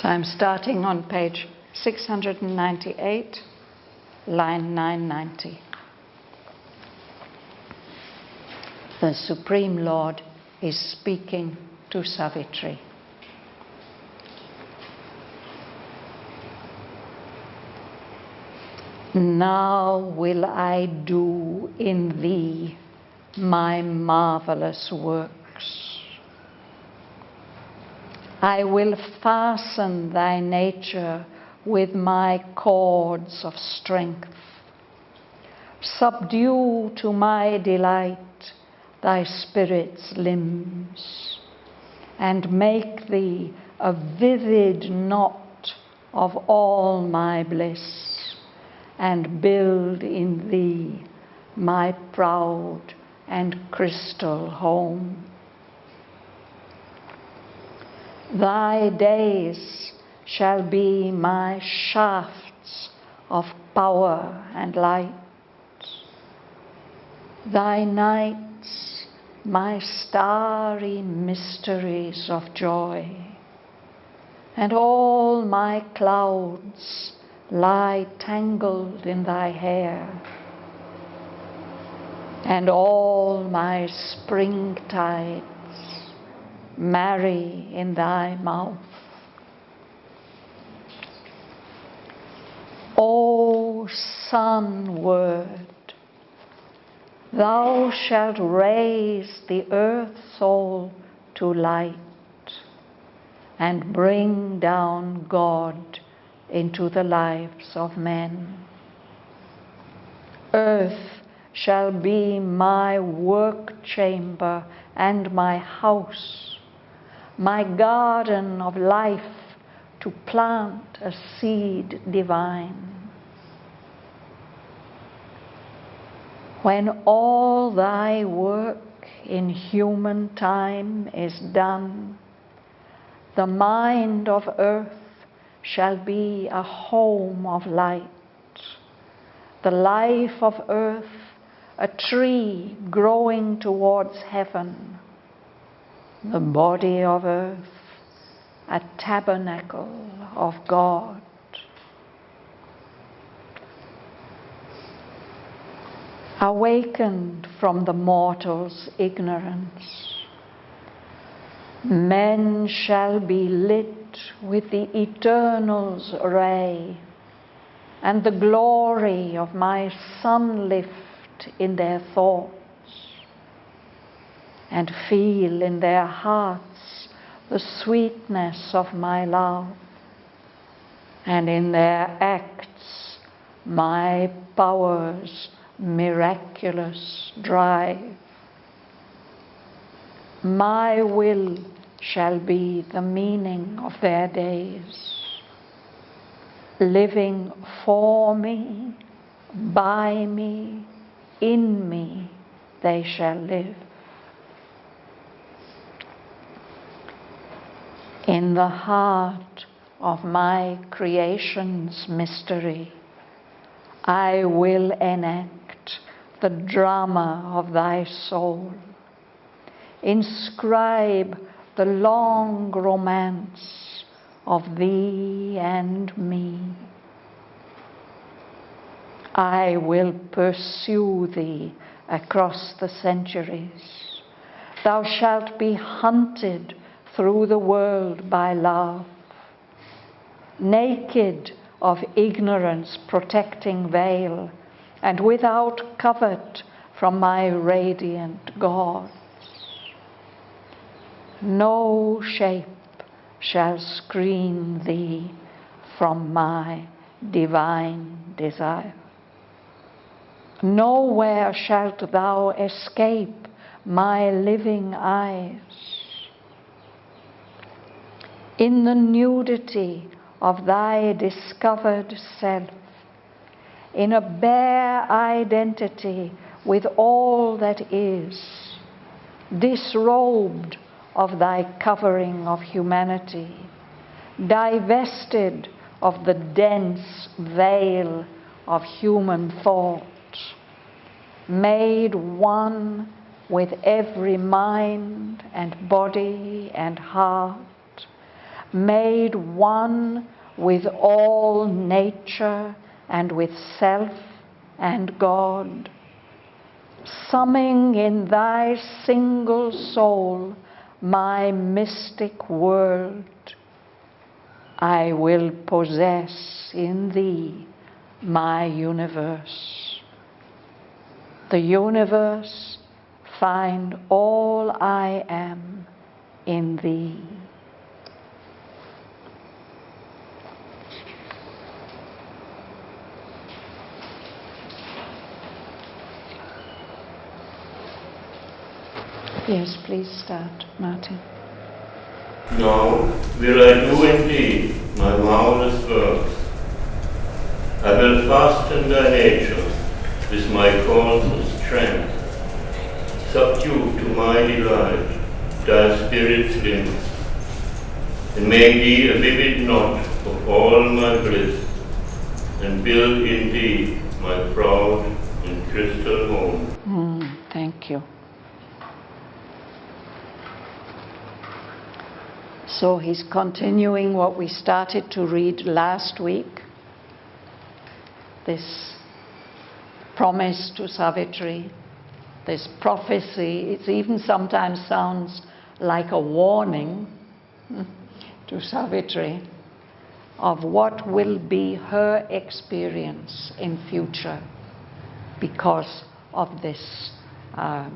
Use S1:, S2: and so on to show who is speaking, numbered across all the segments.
S1: So I'm starting on page 698, line 990. The Supreme Lord is speaking to Savitri. Now will I do in thee my marvelous works. I will fasten thy nature with my cords of strength. Subdue to my delight thy spirit's limbs, and make thee a vivid knot of all my bliss, and build in thee my proud and crystal home. Thy days shall be my shafts of power and light, thy nights my starry mysteries of joy, and all my clouds lie tangled in thy hair, and all my springtides marry in thy mouth. O sun word, thou shalt raise the earth soul to light, and bring down God into the lives of men. Earth shall be my work chamber and my house, my garden of life to plant a seed divine. When all thy work in human time is done, the mind of earth shall be a home of light, the life of earth a tree growing towards heaven, the body of earth a tabernacle of God. Awakened from the mortal's ignorance, men shall be lit with the Eternal's ray, and the glory of my sunlift in their thoughts, and feel in their hearts the sweetness of my love, and in their acts my power's miraculous drive. My will shall be the meaning of their days. Living for me, by me, in me, they shall live. In the heart of my creation's mystery, I will enact the drama of thy soul. Inscribe the long romance of thee and me. I will pursue thee across the centuries. Thou shalt be hunted through the world by love, naked of ignorance protecting veil, and without covert from my radiant gods. No shape shall screen thee from my divine desire. Nowhere shalt thou escape my living eyes. In the nudity of thy discovered self, in a bare identity with all that is, disrobed of thy covering of humanity, divested of the dense veil of human thought, made one with every mind and body and heart, made one with all nature and with self and God, summing in thy single soul my mystic world, I will possess in thee my universe. The universe find all I am in thee. Yes, please start, Martin.
S2: Now will I do indeed my marvelous works. I will fasten thy nature with my cords of strength, subdue to my delight thy spirit's limbs, and make thee a vivid knot of all my bliss, and build in thee my proud and crystal home.
S1: Thank you. So he's continuing what we started to read last week, this promise to Savitri, this prophecy. It even sometimes sounds like a warning to Savitri of what will be her experience in future because of this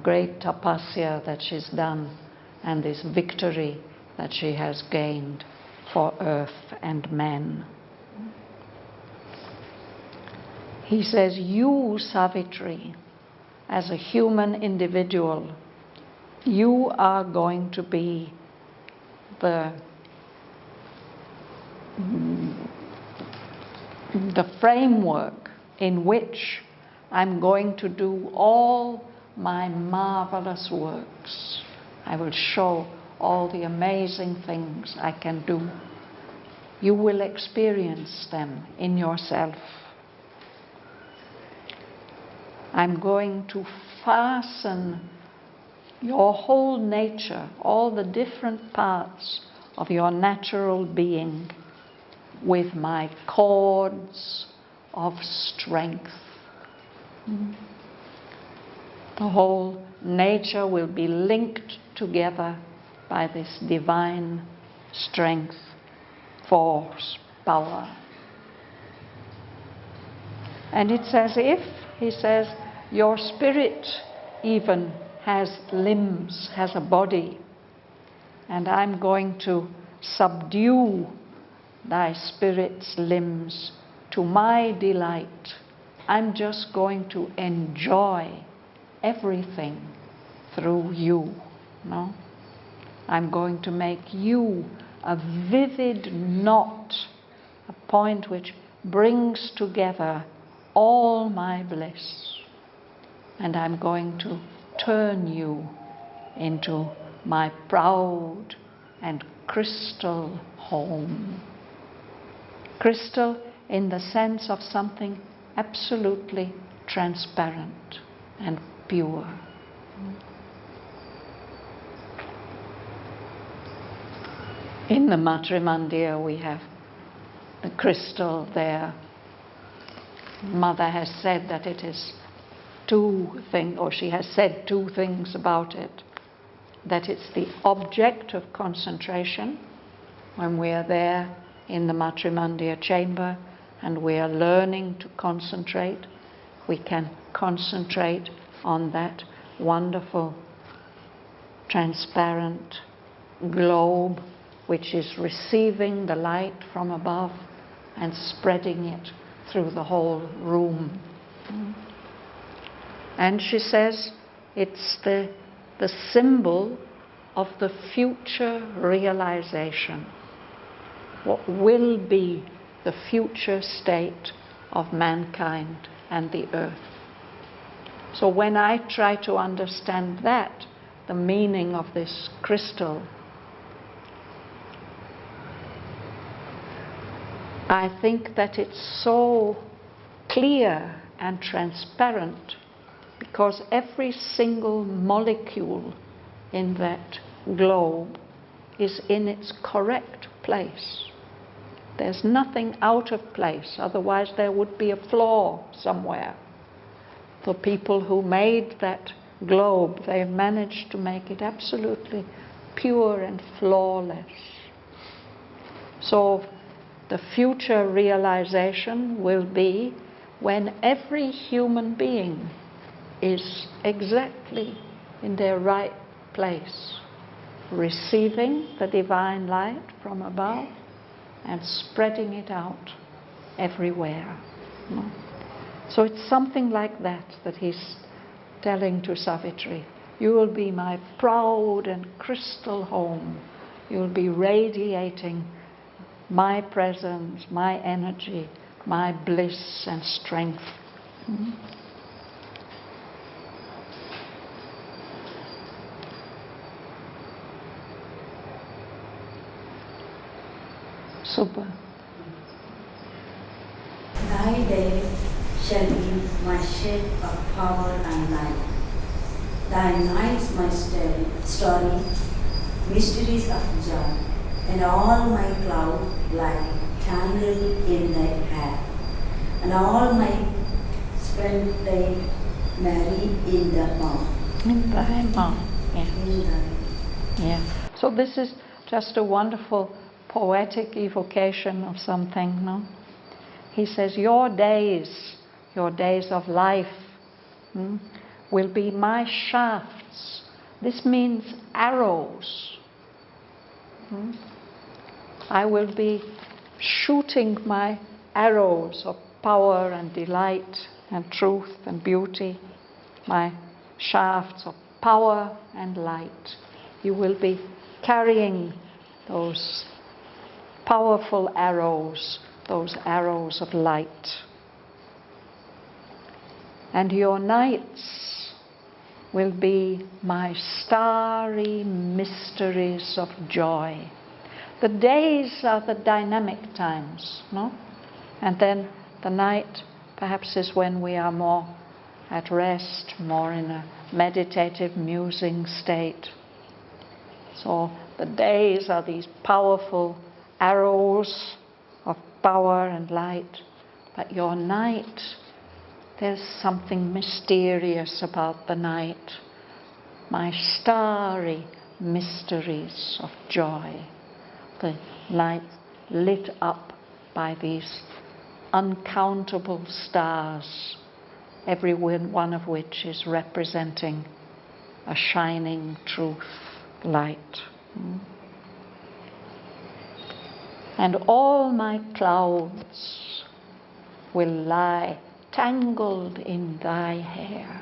S1: great tapasya that she's done and this victory that she has gained for earth and men. He says, you, Savitri, as a human individual, you are going to be the framework in which I'm going to do all my marvelous works. I will show all the amazing things I can do. You will experience them in yourself. I'm going to fasten your whole nature, all the different parts of your natural being, with my cords of strength. The whole nature will be linked together by this divine strength, force, power. And it's as if, he says, your spirit even has limbs, has a body, and I'm going to subdue thy spirit's limbs to my delight. I'm just going to enjoy everything through you. No? I'm going to make you a vivid knot, a point which brings together all my bliss. And I'm going to turn you into my proud and crystal home. Crystal in the sense of something absolutely transparent and pure. In the Matrimandir we have the crystal there. Mother has said that it is she has said two things about it. That it's the object of concentration when we are there in the Matrimandir chamber and we are learning to concentrate. We can concentrate on that wonderful transparent globe which is receiving the light from above and spreading it through the whole room. And she says it's the symbol of the future realization. What will be the future state of mankind and the earth. So when I try to understand that, the meaning of this crystal, I think that it's so clear and transparent because every single molecule in that globe is in its correct place. There's nothing out of place, otherwise there would be a flaw somewhere. The people who made that globe, they managed to make it absolutely pure and flawless. So the future realization will be when every human being is exactly in their right place, receiving the divine light from above and spreading it out everywhere. So it's something like that he's telling to Savitri. You will be my proud and crystal home. You will be radiating my presence, my energy, my bliss and strength. Super.
S3: Thy day shall be my shed of power and light. Thy nights my story, mysteries of joy, and all my cloud like candle in thy hair, and all my splendid Mary in the mouth.
S1: In thy mouth. Yes.
S3: In thy.
S1: Yeah. So this is just a wonderful poetic evocation of something, no? He says, your days of life will be my shafts. This means arrows. I will be shooting my arrows of power and delight and truth and beauty, my shafts of power and light. You will be carrying those powerful arrows, those arrows of light. And your nights will be my starry mysteries of joy. The days are the dynamic times, no? And then the night perhaps is when we are more at rest, more in a meditative musing state. So the days are these powerful arrows of power and light, but your night, there's something mysterious about the night. My starry mysteries of joy. The night lit up by these uncountable stars, every one of which is representing a shining truth, light. And all my clouds will lie tangled in thy hair.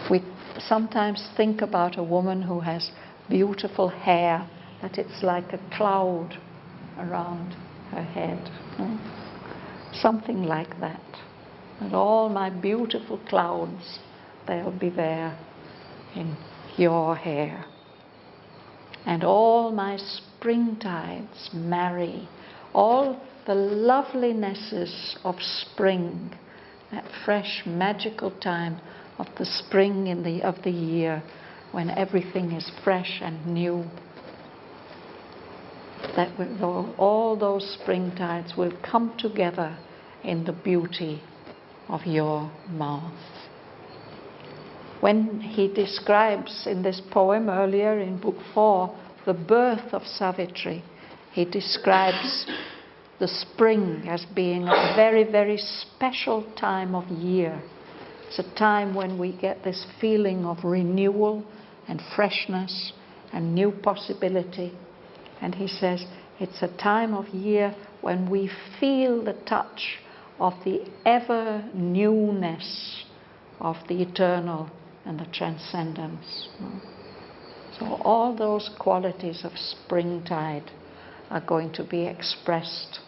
S1: We sometimes think about a woman who has beautiful hair, that it's like a cloud around her head. Something like that. And all my beautiful clouds, they'll be there in your hair. And all my springtides marry, all the lovelinesses of spring, that fresh magical time of the spring of the year when everything is fresh and new. That all those springtides will come together in the beauty of your mouth. When he describes in this poem earlier in Book 4 the birth of Savitri, he describes the spring as being a very, very special time of year. It's a time when we get this feeling of renewal and freshness and new possibility. And he says it's a time of year when we feel the touch of the ever newness of the eternal and the transcendence. So all those qualities of springtide are going to be expressed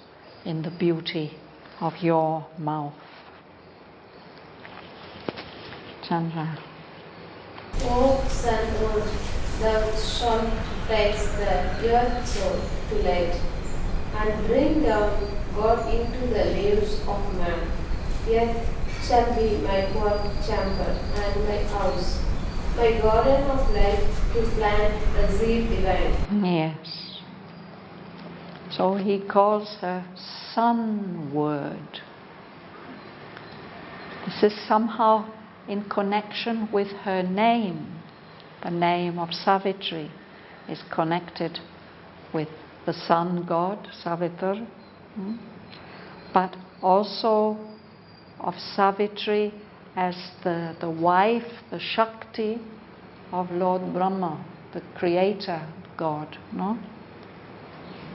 S1: in the beauty of your mouth. Chandra.
S4: O sun old, thou shalt place the earth soul to light, and bring down God into the lives of man. Yet shall be my work chamber and my house, my garden of life to plant the seed divine.
S1: Yes. So he calls her Sun Word. This is somehow in connection with her name. The name of Savitri is connected with the sun god, Savitr, but also of Savitri as the wife, the Shakti of Lord Brahma, the creator god. No?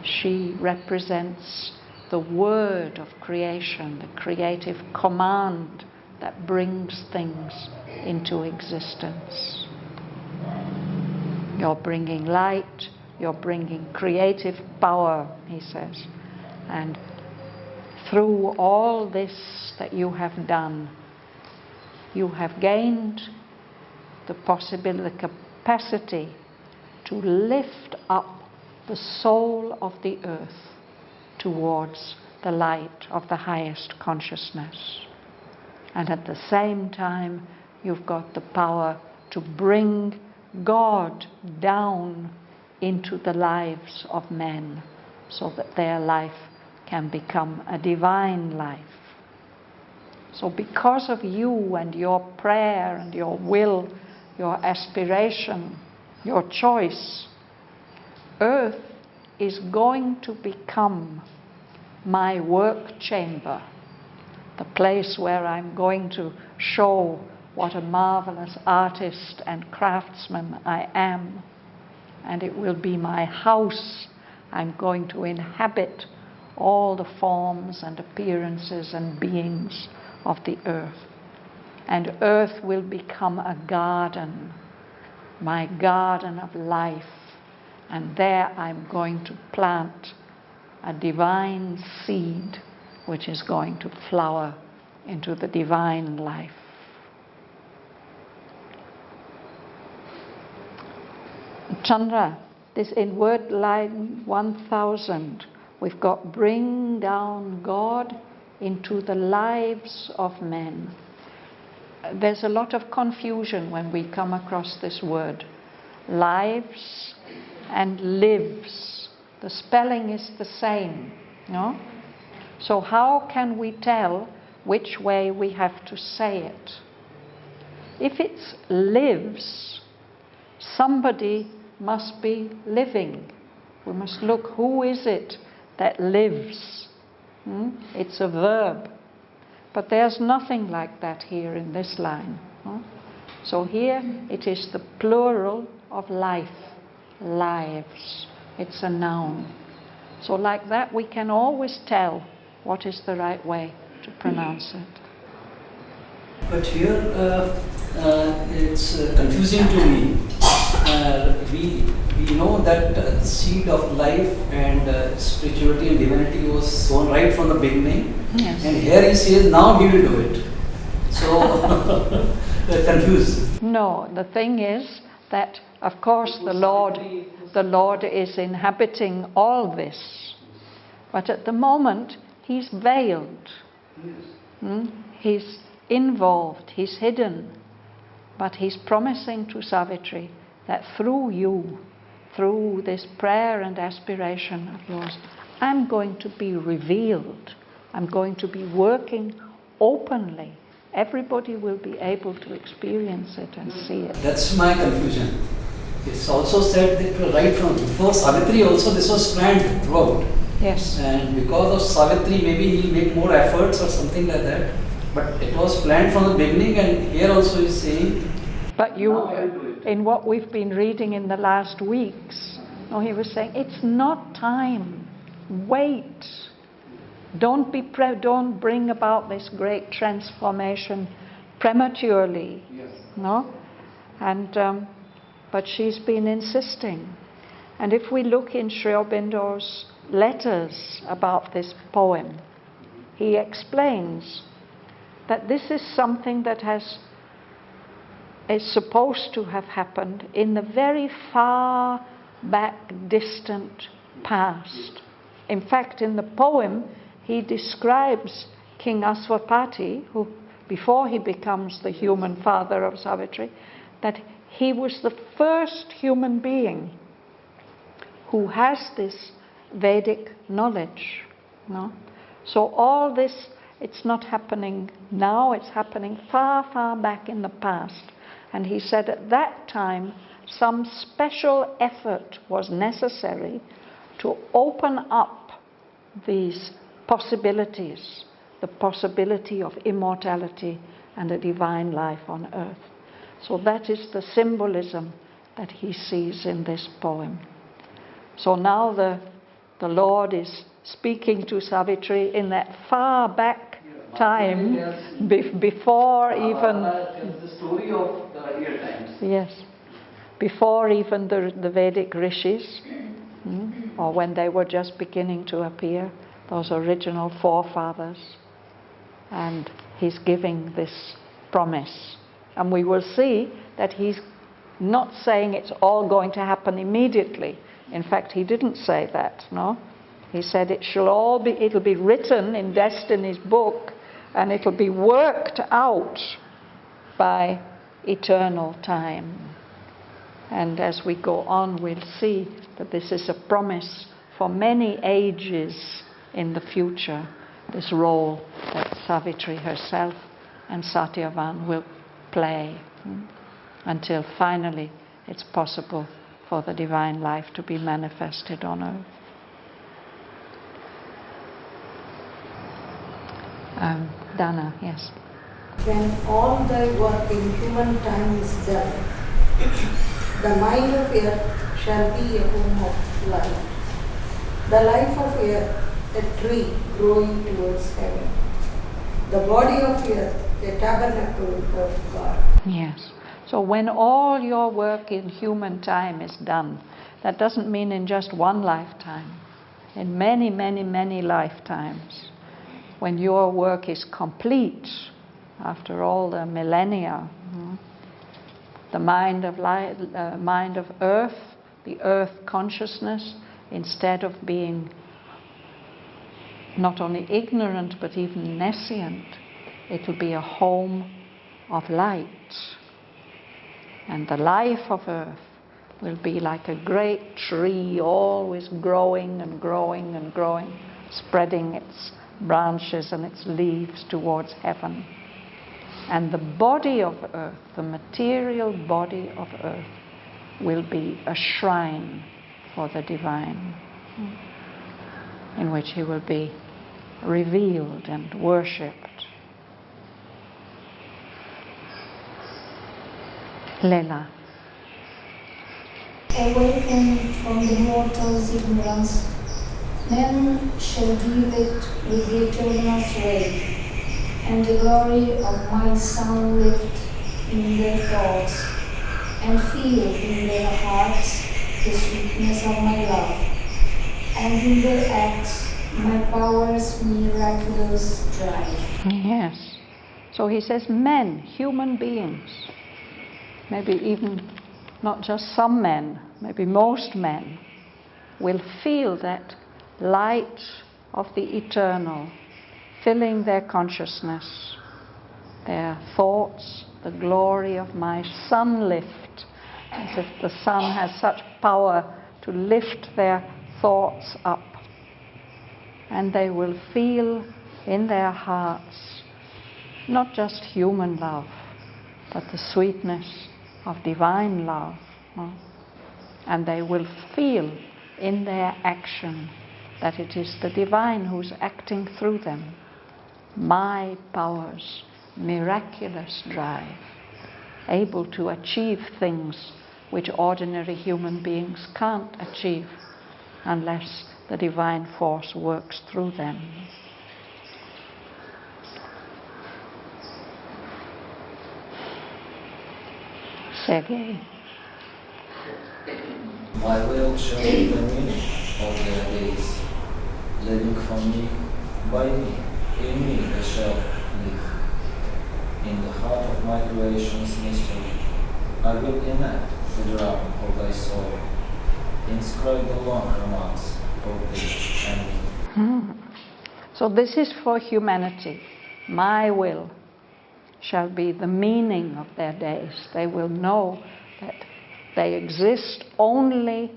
S1: She represents the word of creation, the creative command that brings things into existence. You're bringing light, you're bringing creative power, he says. And through all this that you have done, you have gained the capacity to lift up the soul of the earth towards the light of the highest consciousness. And at the same time, you've got the power to bring God down into the lives of men so that their life can become a divine life. So because of you and your prayer and your will, your aspiration, your choice, earth is going to become my work chamber, the place where I'm going to show what a marvelous artist and craftsman I am. And it will be my house. I'm going to inhabit all the forms and appearances and beings of the earth. And earth will become a garden, my garden of life. And there I'm going to plant a divine seed which is going to flower into the divine life. Chandra, this in word line 1000, we've got bring down God into the lives of men. There's a lot of confusion when we come across this word. Lives and lives. The spelling is the same, no? So how can we tell which way we have to say it? If it's lives, somebody must be living. We must look, who is it that lives? It's a verb. But there's nothing like that here in this line. So here it is the plural of life, lives. It's a noun. So like that we can always tell what is the right way to pronounce it.
S5: But here it's confusing to me. We know that the seed of life and spirituality and divinity was sown right from the beginning.
S1: Yes.
S5: And here he says now he will do it. So confused.
S1: No, the thing is that of course the Lord is inhabiting all this. But at the moment he's veiled. He's involved, he's hidden. But he's promising to Savitri that through you, through this prayer and aspiration of yours, I'm going to be revealed. I'm going to be working openly. Everybody will be able to experience it and see it.
S5: That's my confusion. It's also said that right from before Savitri also this was planned throughout.
S1: Yes.
S5: And because of Savitri maybe he'll make more efforts or something like that. But it was planned from the beginning, and here also he's saying.
S1: But you, in what we've been reading in the last weeks, he was saying it's not time. Wait. Don't bring about this great transformation prematurely.
S5: Yes.
S1: No, and but she's been insisting. And if we look in Sri Aurobindo's letters about this poem, he explains that this is something that is supposed to have happened in the very far back, distant past. In fact, in the poem, he describes King Aswapati, who, before he becomes the human father of Savitri, that he was the first human being who has this Vedic knowledge. No? So all this, it's not happening now, it's happening far, far back in the past. And he said at that time, some special effort was necessary to open up these possibilities, the possibility of immortality and a divine life on earth. So that is the symbolism that he sees in this poem. So now the Lord is speaking to Savitri in that far back time, before even...
S5: the story of the earlier times.
S1: Yes. Before even the Vedic rishis, or when they were just beginning to appear, those original forefathers. And he's giving this promise. And we will see that he's not saying it's all going to happen immediately. In fact, he didn't say that, no? He said it'll be written in Destiny's book, and it'll be worked out by eternal time. And as we go on, we'll see that this is a promise for many ages in the future, this role that Savitri herself and Satyavan will play, until finally it's possible for the divine life to be manifested on earth. Dana, yes.
S6: When all thy work in human time is done, the mind of earth shall be a home of life. The life of earth, a tree growing towards heaven. The body of earth, a tabernacle of God.
S1: Yes. So when all your work in human time is done, that doesn't mean in just one lifetime. In many, many, many lifetimes. When your work is complete, after all the millennia, the mind of earth, the earth consciousness, instead of being not only ignorant but even nescient, it will be a home of light. And the life of earth will be like a great tree, always growing and growing and growing, spreading its branches and its leaves towards heaven. And the body of earth, the material body of earth, will be a shrine for the divine, in which he will be revealed and worshipped. Leela.
S7: Awaken from the mortal's ignorance, men shall give it with the eternal sway, and the glory of my Son lift in their thoughts, and feel in their hearts the sweetness of my love, and in their acts my power's miraculous drive.
S1: Yes. So he says men, human beings, maybe even not just some men, maybe most men, will feel that light of the eternal filling their consciousness, their thoughts, the glory of my sun lift, as if the sun has such power to lift their thoughts up. And they will feel in their hearts not just human love, but the sweetness of divine love. And they will feel in their action that it is the divine who's acting through them. My power's miraculous drive, able to achieve things which ordinary human beings can't achieve unless the divine force works through them. Sergei.
S8: My will shall be the meaning of their days, living from me, by me, in me they shall live. In the heart of my creation's mystery, I will enact the drama of thy soul, inscribe the long romance of thee and me.
S1: So this is for humanity. My will shall be the meaning of their days. They will know that they exist only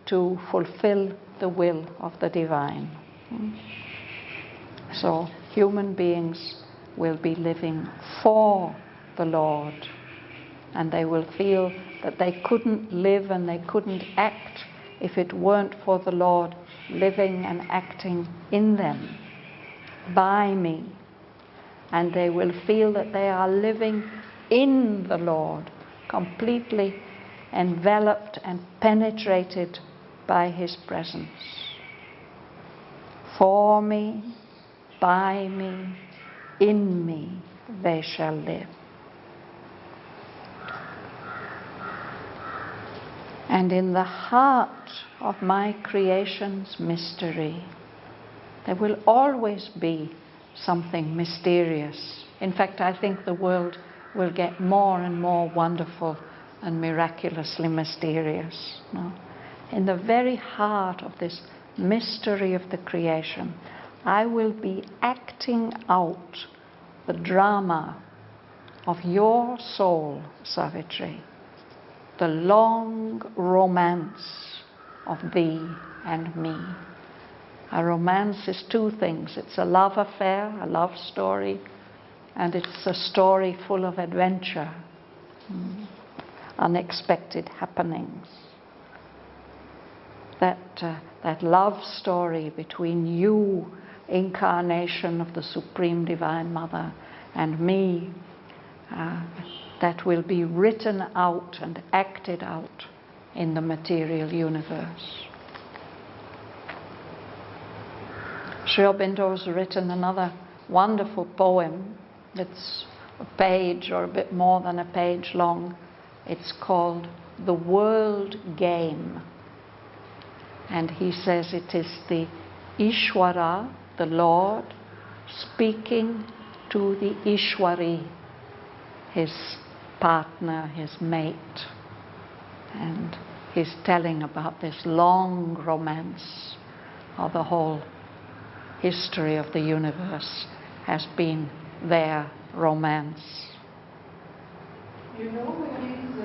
S1: to fulfill the will of the divine. So human beings will be living for the Lord, and they will feel that they couldn't live and they couldn't act if it weren't for the Lord living and acting in them, by me. And they will feel that they are living in the Lord, completely enveloped and penetrated by His presence. For me, by me, in me, they shall live. And in the heart of my creation's mystery, there will always be something mysterious. In fact, I think the world will get more and more wonderful and miraculously mysterious. No? In the very heart of this mystery of the creation, I will be acting out the drama of your soul, Savitri, the long romance of thee and me. A romance is two things. It's a love affair, a love story, and it's a story full of adventure, unexpected happenings. That love story between you, incarnation of the Supreme Divine Mother, and me, that will be written out and acted out in the material universe. Sri Aurobindo's written another wonderful poem. It's a page or a bit more than a page long. It's called The World Game. And he says it is the Ishwara, the Lord, speaking to the Ishwari, his partner, his mate. And he's telling about this long romance of the whole history of the universe has been their romance.
S7: You know where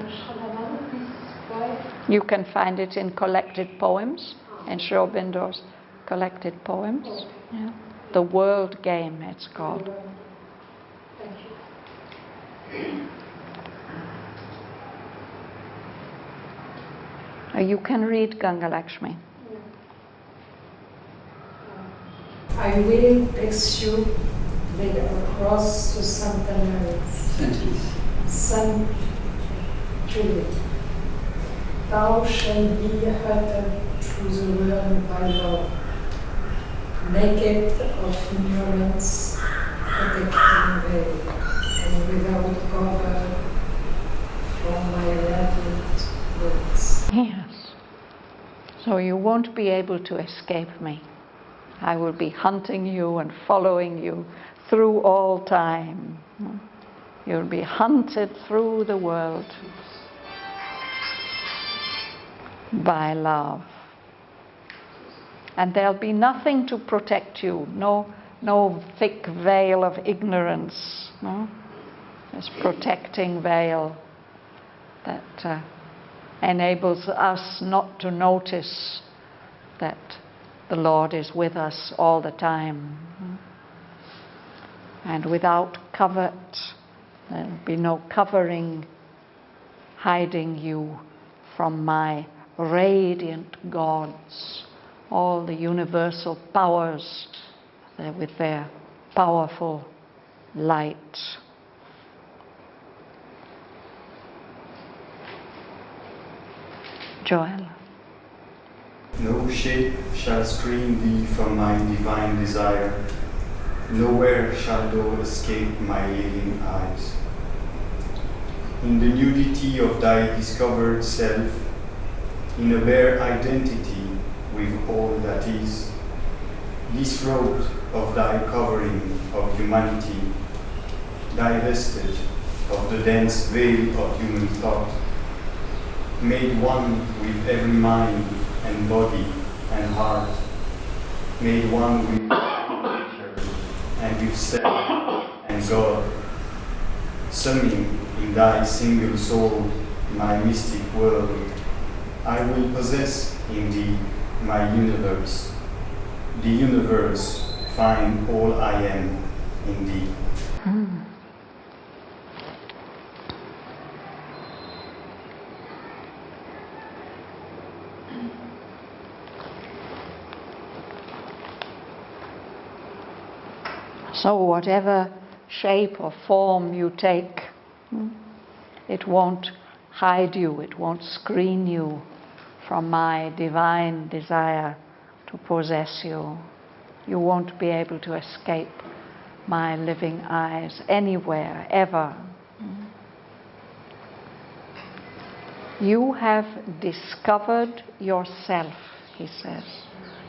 S7: is Shraddhavan, this guy?
S1: You can find it in collected poems, in Sri Aurobindo's collected poems.
S7: Okay.
S1: Yeah. The World Game, it's called.
S7: Thank you.
S1: You can read Ganga Lakshmi.
S6: I will take you across to Santa Mary's. Sanctuary. Thou shalt be hurted through the world by love, naked of ignorance, protecting veil, and without cover from my radiant words.
S1: Yes. So you won't be able to escape me. I will be hunting you and following you through all time. You'll be hunted through the world by love. And there'll be nothing to protect you, no thick veil of ignorance, no? This protecting veil that enables us not to notice that the Lord is with us all the time. And without covert, there'll be no covering, hiding you from my radiant gods, all the universal powers with their powerful light. Joel.
S9: No shape shall screen thee from my divine desire, nowhere shall thou escape my living eyes. In the nudity of thy discovered self, in a bare identity with all that is, disrobed of thy covering of humanity, divested of the dense veil of human thought, made one with every mind and body and heart, made one with nature and with self and God, summing in thy single soul my mystic world, I will possess in thee my universe. The universe find all I am in thee.
S1: So whatever shape or form you take, it won't hide you, it won't screen you from my divine desire to possess you. You won't be able to escape my living eyes anywhere, ever. You have discovered yourself, he says.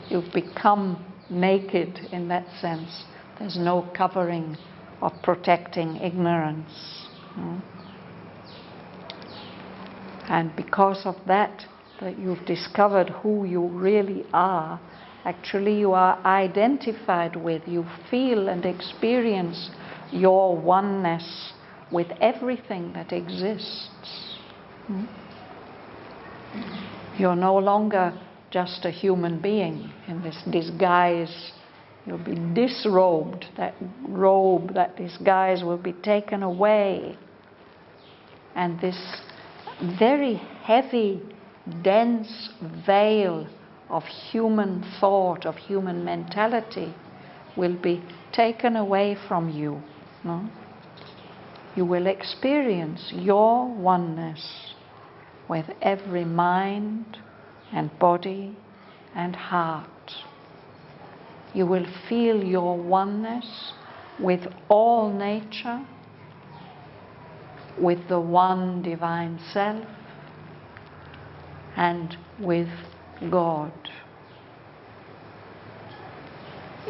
S1: You've become naked in that sense. There's no covering or protecting ignorance. And because of that you've discovered who you really are, actually you are identified with, you feel and experience your oneness with everything that exists. You're no longer just a human being in this disguise. You'll be disrobed. That robe, that disguise will be taken away. And this very heavy, dense veil of human thought, of human mentality, will be taken away from you. No? You will experience your oneness with every mind and body and heart. You will feel your oneness with all nature, with the one divine self, and with God.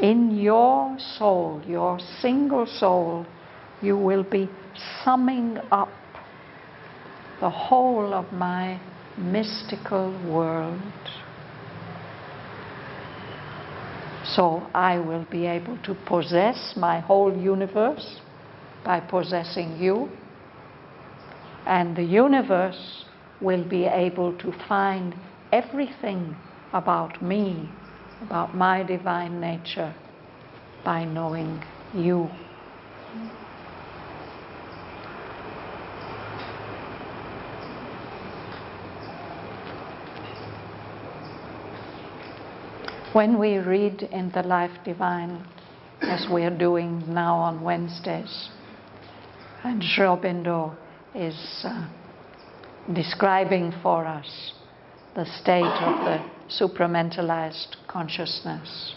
S1: In your soul, your single soul, you will be summing up the whole of my mystical world. So I will be able to possess my whole universe by possessing you, and the universe will be able to find everything about me, about my divine nature, by knowing you. When we read in the Life Divine, as we are doing now on Wednesdays, and Sri Aurobindo is describing for us the state of the supramentalized consciousness.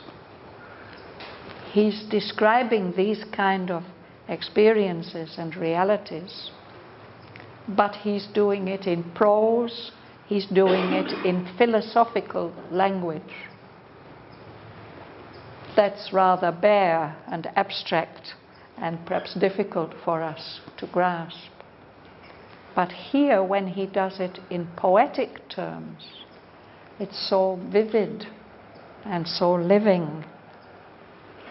S1: He's describing these kind of experiences and realities, but he's doing it in prose, he's doing it in philosophical language. That's rather bare and abstract and perhaps difficult for us to grasp. But here, when he does it in poetic terms, it's so vivid and so living.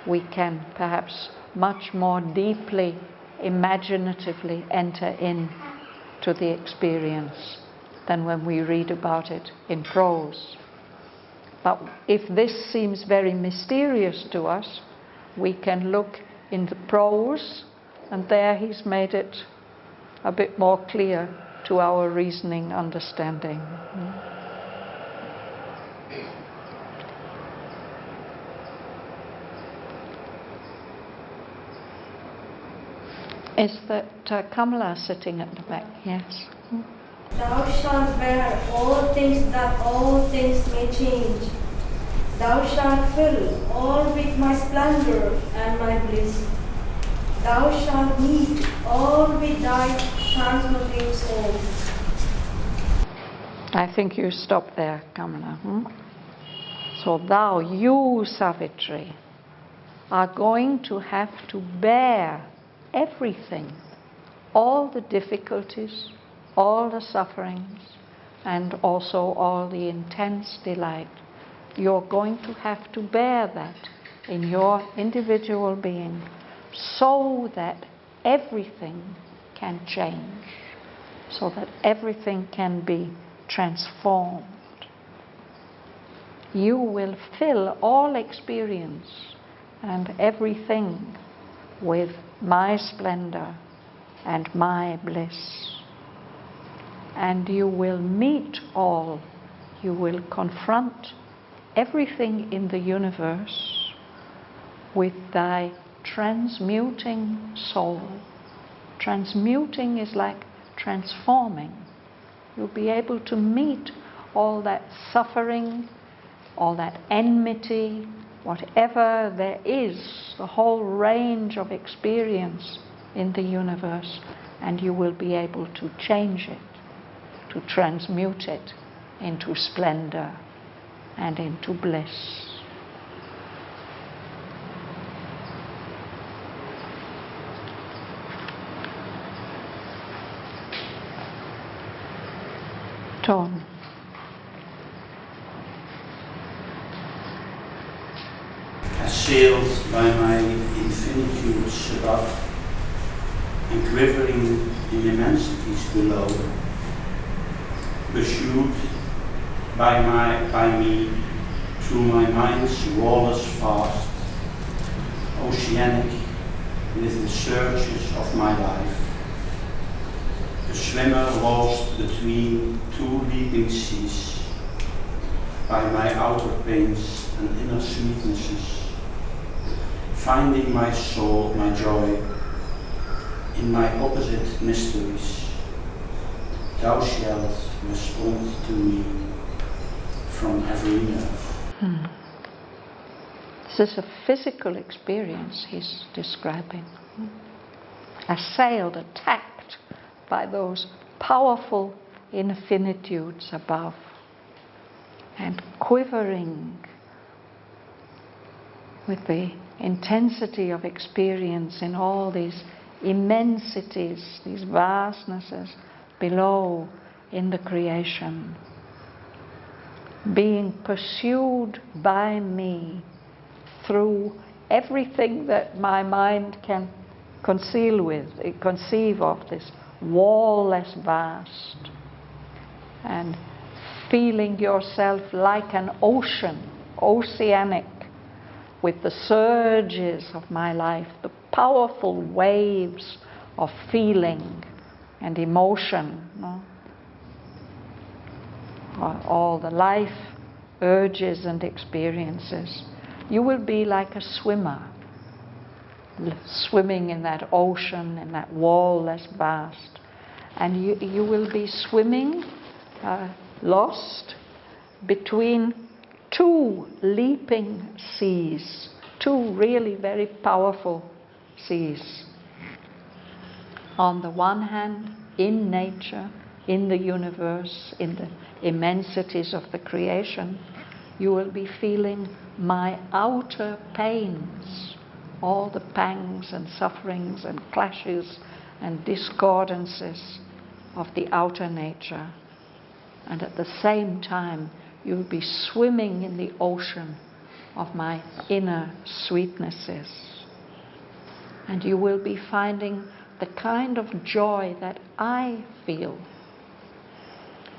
S1: We can perhaps much more deeply, imaginatively enter in to the experience than when we read about it in prose. But if this seems very mysterious to us, we can look in the prose, and there he's made it a bit more clear to our reasoning understanding. Is that Kamala sitting at the back? Yes.
S10: Thou shalt bear all things that all things may change. Thou shalt fill all with my splendor and my bliss. Thou shalt meet all with thy transmitting soul.
S1: I think you stop there, Kamala. So thou, you, Savitri, are going to have to bear everything, all the difficulties, all the sufferings, and also all the intense delight. You're going to have to bear that in your individual being so that everything can change, so that everything can be transformed. you will fill all experience and everything with my splendor and my bliss. And you will meet all, you will confront everything in the universe with thy transmuting soul. Transmuting is like transforming. You'll be able to meet all that suffering, all that enmity, whatever there is, the whole range of experience in the universe, and you will be able to change it, to transmute it into splendor and into bliss. Tone.
S11: Assailed by my infinitudes above and quivering in immensities below, pursued by me through my mind's walless vast, oceanic with the surges of my life, a swimmer lost between two leaping seas, by my outer pains and inner sweetnesses, finding my soul, my joy, in my opposite mysteries. Thou shalt respond to me from every nerve.
S1: This is a physical experience he's describing. Assailed, attacked by those powerful infinitudes above, and quivering with the intensity of experience in all these immensities, these vastnesses below in the creation, being pursued by me through everything that my mind can conceive of, this wall-less vast, and feeling yourself like an ocean, oceanic, with the surges of my life, the powerful waves of feeling and emotion, no? All the life urges and experiences. You will be like a swimmer, swimming in that ocean, in that wall-less vast. And you will be swimming, lost between two leaping seas, two really very powerful seas. On the one hand, in nature, in the universe, in the immensities of the creation, you will be feeling my outer pains, all the pangs and sufferings and clashes and discordances of the outer nature. And at the same time, you'll be swimming in the ocean of my inner sweetnesses. And you will be finding the kind of joy that I feel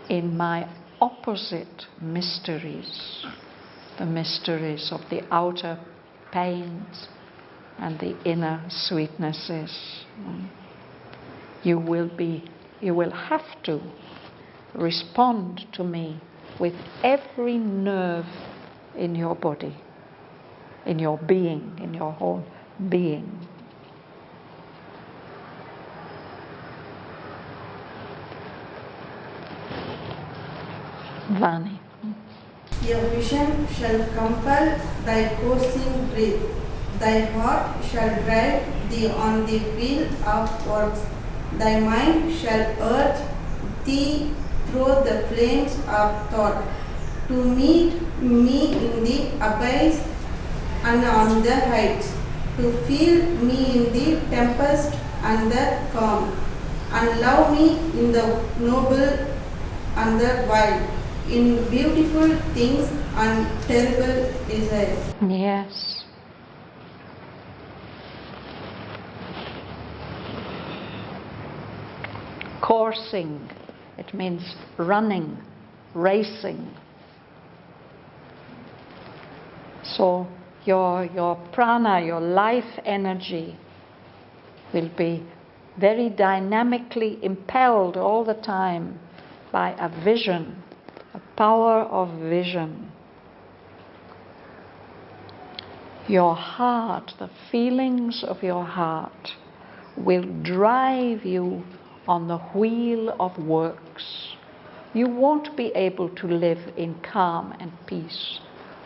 S1: in my opposite mysteries, the mysteries of the outer pains and the inner sweetnesses. You will have to respond to me with every nerve in your body, in your being, in your whole being. Vani.
S6: Your vision shall compel thy coursing breath. Thy heart shall drive thee on the wheel of works. Thy mind shall urge thee through the flames of thought to meet me in the abyss and on the heights, to feel me in the tempest and the calm, and love me in the noble and the wild, in beautiful things and terrible desire.
S1: Yes. Coursing, it means running, racing. So your prana, your life energy, will be very dynamically impelled all the time by a vision, a power of vision. Your heart, the feelings of your heart, will drive you on the wheel of works. You won't be able to live in calm and peace.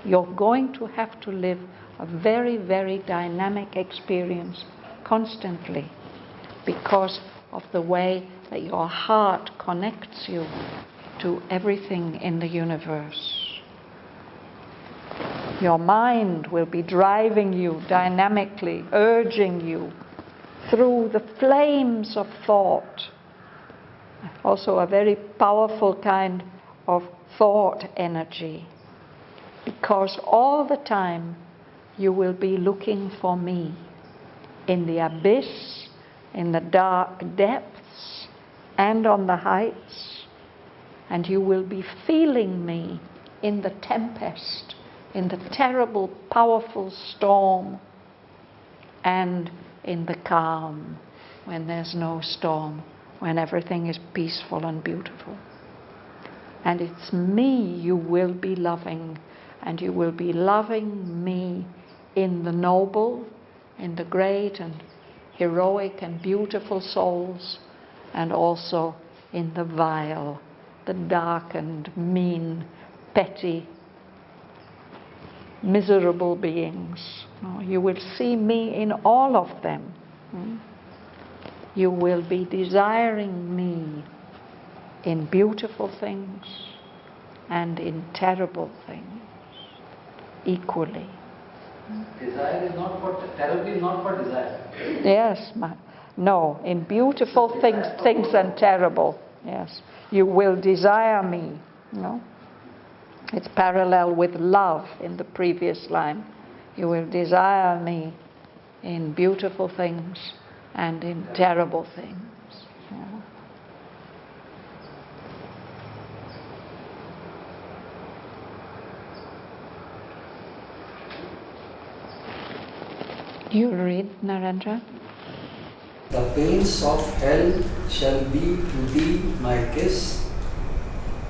S1: You're going to have to live a very, very dynamic experience constantly because of the way that your heart connects you to everything in the universe. Your mind will be driving you dynamically, urging you through the flames of thought. Also a very powerful kind of thought energy. Because all the time you will be looking for me in the abyss, in the dark depths, and on the heights. And you will be feeling me in the tempest, in the terrible, powerful storm, and in the calm, when there's no storm, when everything is peaceful and beautiful. And it's me you will be loving, and you will be loving me in the noble, in the great and heroic and beautiful souls, and also in the vile, the darkened, mean, petty, miserable beings. You will see me in all of them. You will be desiring me in beautiful things and in terrible things equally.
S5: Desire is not for, terribly is not for desire.
S1: Yes, no, in beautiful things and terrible. Yes, you will desire me. No, it's parallel with love in the previous line. You will desire me in beautiful things and in terrible things. Yeah. You read, Narendra?
S5: The pains of hell shall be to thee my kiss.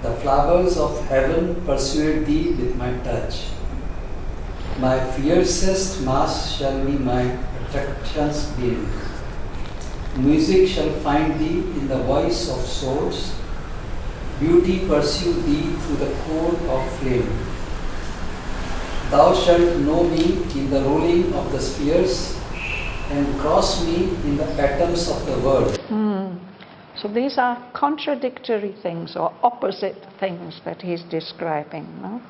S5: The flowers of heaven persuade thee with my touch. My fiercest mask shall be my attraction's being. Music shall find thee in the voice of swords. Beauty pursue thee through the core of flame. Thou shalt know me in the rolling of the spheres and cross me in the atoms of the world.
S1: So these are contradictory things or opposite things that he's describing. No?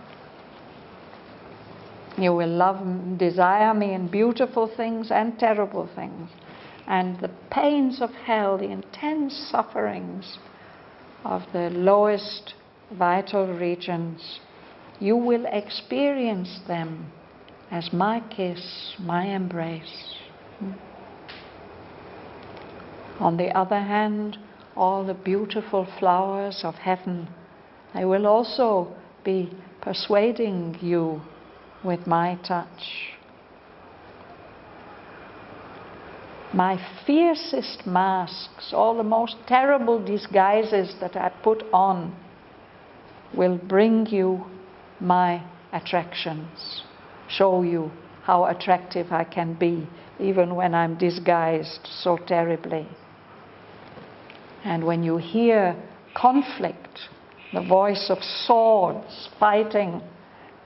S1: You will desire me in beautiful things and terrible things. And the pains of hell, the intense sufferings of the lowest vital regions, you will experience them as my kiss, my embrace. On the other hand, all the beautiful flowers of heaven, I will also be persuading you with my touch. My fiercest masks, all the most terrible disguises that I put on, will bring you my attractions, show you how attractive I can be, even when I'm disguised so terribly. And when you hear conflict, the voice of swords fighting,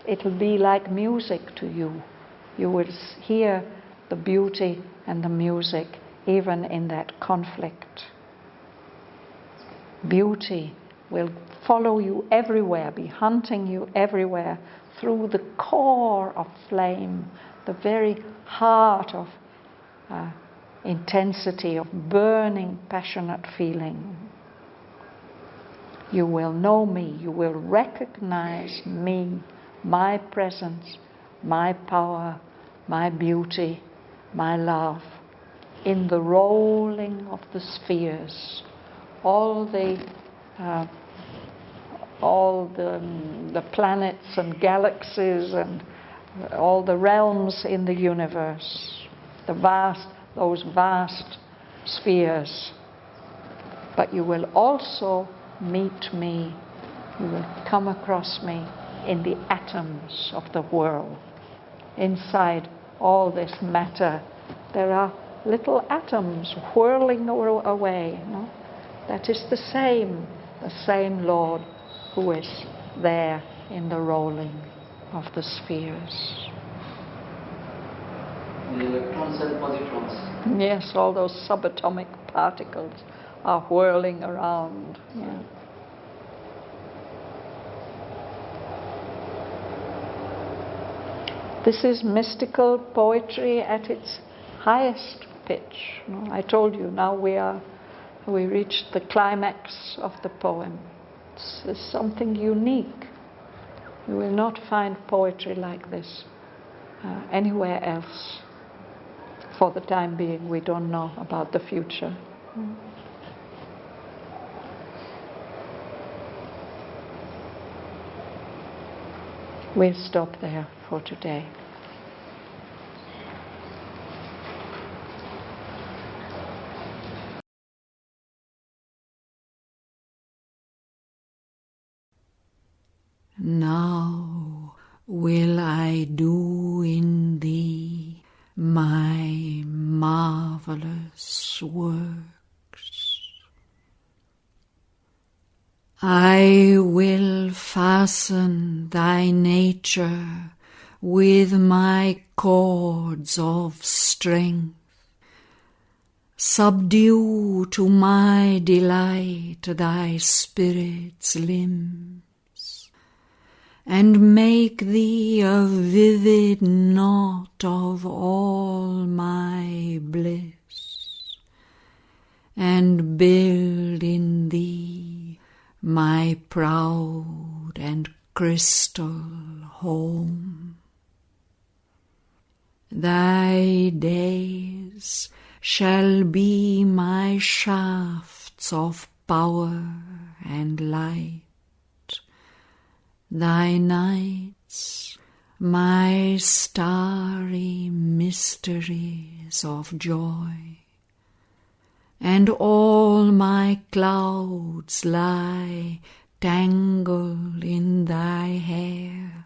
S1: it'll be like music to you. You will hear the beauty and the music even in that conflict. Beauty will follow you everywhere, be hunting you everywhere through the core of flame, the very heart of intensity, of burning, passionate feeling. You will know me, you will recognize me, my presence, my power, my beauty, my love, in the rolling of the spheres, all the planets and galaxies and all the realms in the universe, those vast spheres. But you will also meet me, you will come across me in the atoms of the world. Inside all this matter, there are little atoms whirling away. No? That is the same Lord who is there in the rolling of the spheres.
S5: The electrons and positrons.
S1: Yes, all those subatomic particles are whirling around. Yeah. This is mystical poetry at its highest pitch. I told you, now we reached the climax of the poem. It's something unique. You will not find poetry like this anywhere else. For the time being, we don't know about the future. We'll stop there for today. Now will I do in thee my marvelous works. I will fasten thy nature with my cords of strength, subdue to my delight thy spirit's limbs, and make thee a vivid knot of all my bliss, and build in thee my proud and crystal home. Thy days shall be my shafts of power and light, thy nights my starry mysteries of joy, and all my clouds lie tangled in thy hair,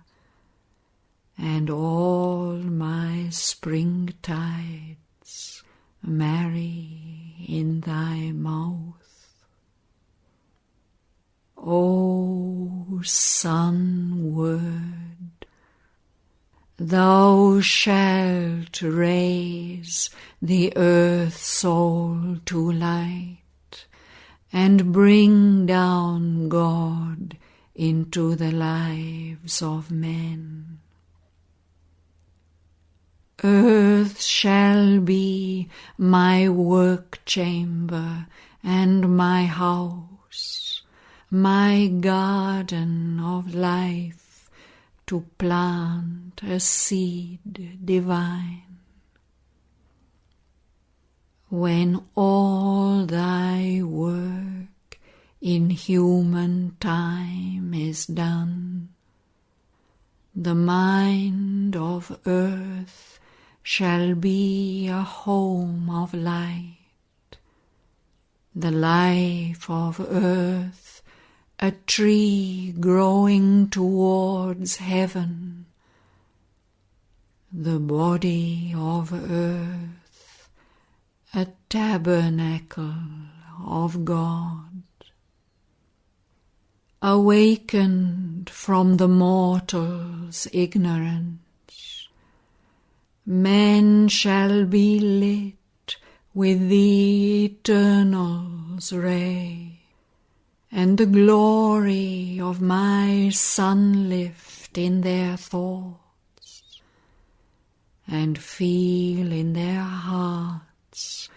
S1: and all my springtides marry in thy mouth. O sun word, thou shalt raise the earth soul to light, and bring down God into the lives of men. Earth shall be my work chamber and my house, my garden of life, to plant a seed divine. When all thy work in human time is done, the mind of earth shall be a home of light, the life of earth a tree growing towards heaven, the body of earth a tabernacle of God. Awakened from the mortal's ignorance, men shall be lit with the eternal's ray, and the glory of my sun lift in their thoughts, and feel in their hearts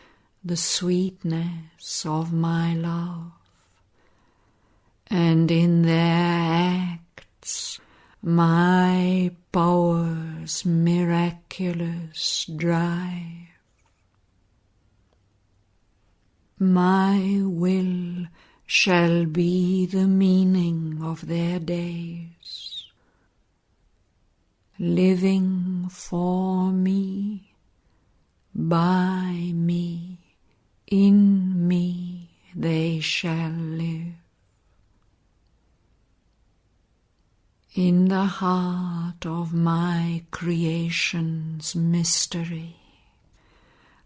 S1: the sweetness of my love, and in their acts my power's miraculous drive. My will shall be the meaning of their days. living for me, by me, in me they shall live. In the heart of my creation's mystery,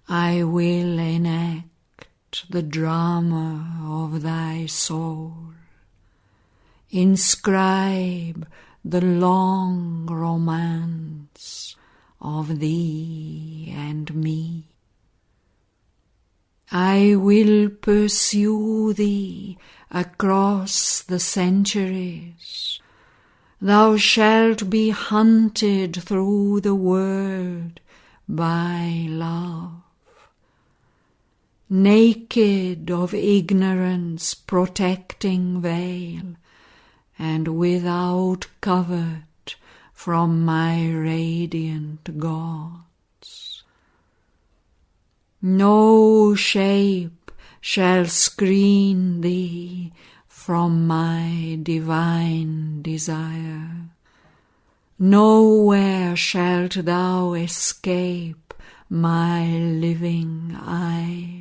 S1: I will enact the drama of thy soul, inscribe the long romance of thee and me. I will pursue thee across the centuries. Thou shalt be hunted through the world by love. Naked of ignorance protecting veil, and without covert from my radiant gods. No shape shall screen thee from my divine desire. Nowhere shalt thou escape my living eyes.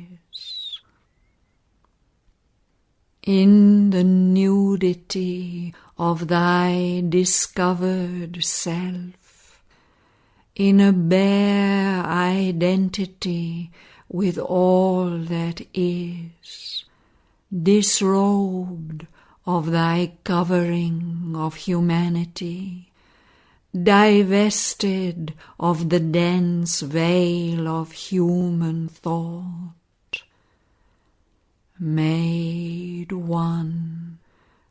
S1: In the nudity of thy discovered self, in a bare identity with all that is, disrobed of thy covering of humanity, divested of the dense veil of human thought, made one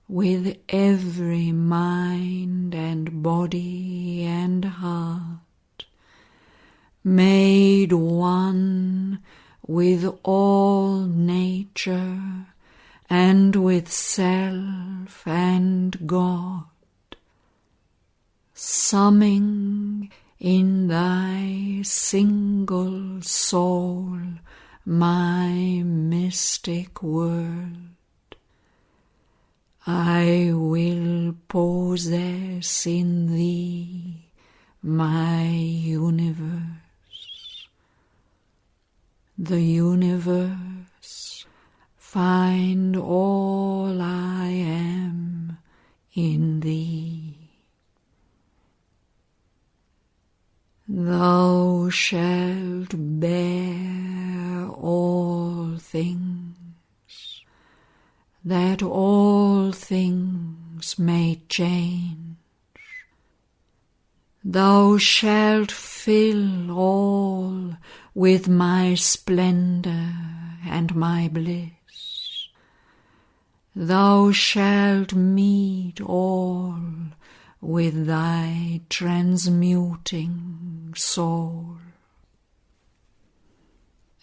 S1: with every mind and body and heart, made one with all nature and with self and God, summing in thy single soul my mystic world. I will possess in thee my universe. The universe find all I am in thee. Thou shalt bear all things, that all things may change. Thou shalt fill all with my splendor and my bliss. Thou shalt meet all with thy transmuting soul.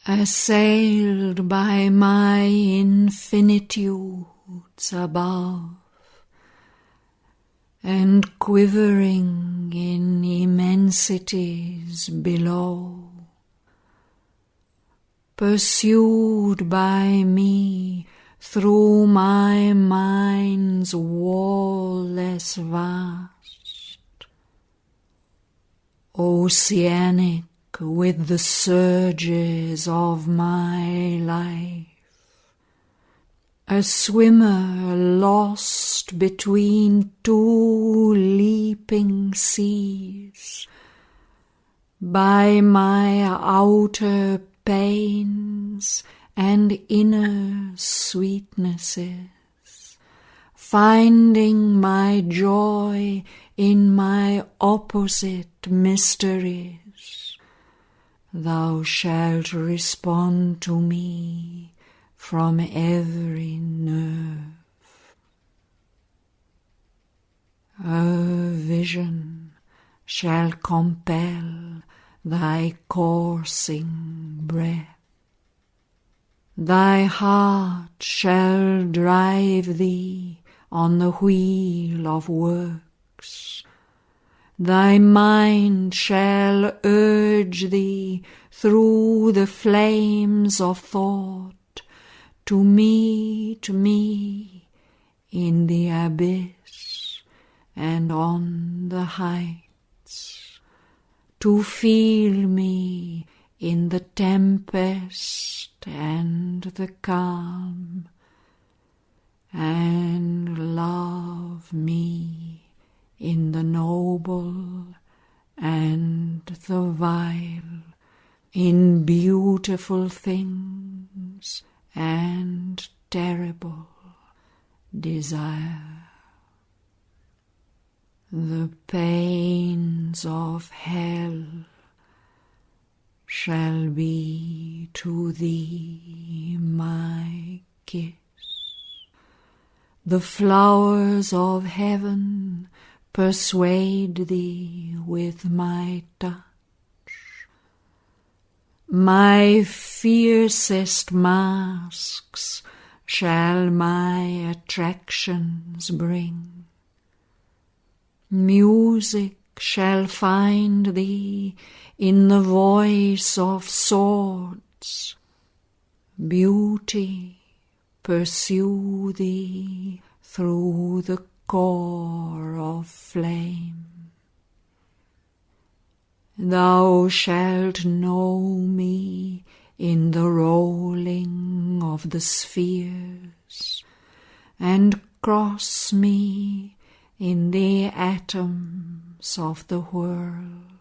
S1: Assailed by my infinitudes above, and quivering in immensities below, pursued by me through my mind's wall-less vast, oceanic with the surges of my life, a swimmer lost between two leaping seas, by my outer pains and inner sweetnesses, finding my joy in my opposite mysteries. Thou shalt respond to me from every nerve. A vision shall compel thy coursing breath. Thy heart shall drive thee on the wheel of works. Thy mind shall urge thee through the flames of thought to meet me in the abyss and on the heights. to feel me in the tempest and the calm, and love me in the noble and the vile, in beautiful things and terrible desire. The pains of hell shall be to thee my kiss. The flowers of heaven persuade thee with my touch. My fiercest masks shall my attractions bring. Music shall find thee in the voice of swords. Beauty pursue thee through the core of flame. Thou shalt know me in the rolling of the spheres, and cross me in the atoms of the world.